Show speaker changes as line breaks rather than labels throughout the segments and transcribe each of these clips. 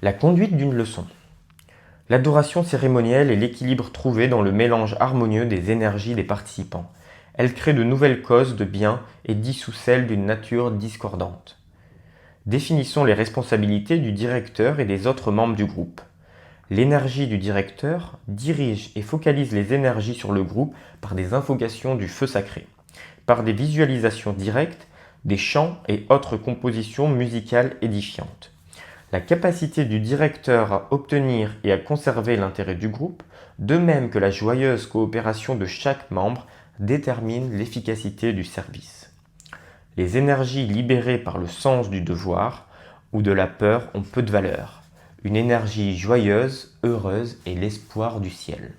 La conduite d'une leçon. L'adoration cérémonielle est l'équilibre trouvé dans le mélange harmonieux des énergies des participants. Elle crée de nouvelles causes de bien et dissout celles d'une nature discordante. Définissons les responsabilités du directeur et des autres membres du groupe. L'énergie du directeur dirige et focalise les énergies sur le groupe par des invocations du feu sacré, par des visualisations directes, des chants et autres compositions musicales édifiantes. La capacité du directeur à obtenir et à conserver l'intérêt du groupe, de même que la joyeuse coopération de chaque membre, détermine l'efficacité du service. Les énergies libérées par le sens du devoir ou de la peur ont peu de valeur. Une énergie joyeuse, heureuse est l'espoir du ciel.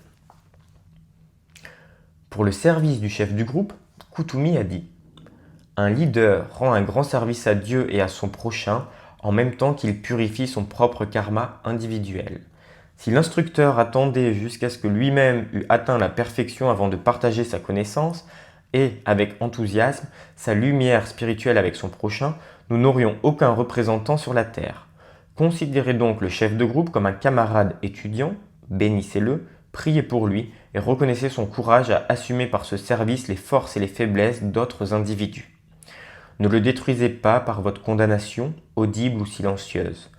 Pour le service du chef du groupe, Kutumi a dit « Un leader rend un grand service à Dieu et à son prochain en même temps qu'il purifie son propre karma individuel. Si l'instructeur attendait jusqu'à ce que lui-même eût atteint la perfection avant de partager sa connaissance et, avec enthousiasme, sa lumière spirituelle avec son prochain, nous n'aurions aucun représentant sur la terre. Considérez donc le chef de groupe comme un camarade étudiant, bénissez-le, priez pour lui et reconnaissez son courage à assumer par ce service les forces et les faiblesses d'autres individus. Ne le détruisez pas par votre condamnation, audible ou silencieuse.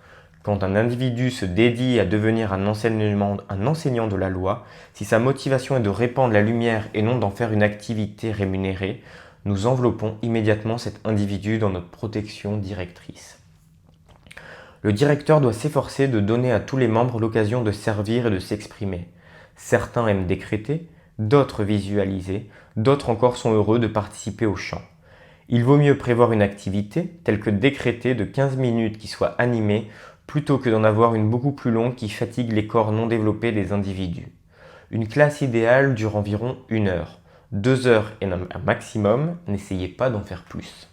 Quand un individu se dédie à devenir un enseignant de la loi, si sa motivation est de répandre la lumière et non d'en faire une activité rémunérée, nous enveloppons immédiatement cet individu dans notre protection directrice. Le directeur doit s'efforcer de donner à tous les membres l'occasion de servir et de s'exprimer. Certains aiment décréter, d'autres visualiser, d'autres encore sont heureux de participer au chant. Il vaut mieux prévoir une activité, telle que décréter de 15 minutes qui soit animée, plutôt que d'en avoir une beaucoup plus longue qui fatigue les corps non développés des individus. Une classe idéale dure environ 1 heure. 2 heures est un maximum, n'essayez pas d'en faire plus.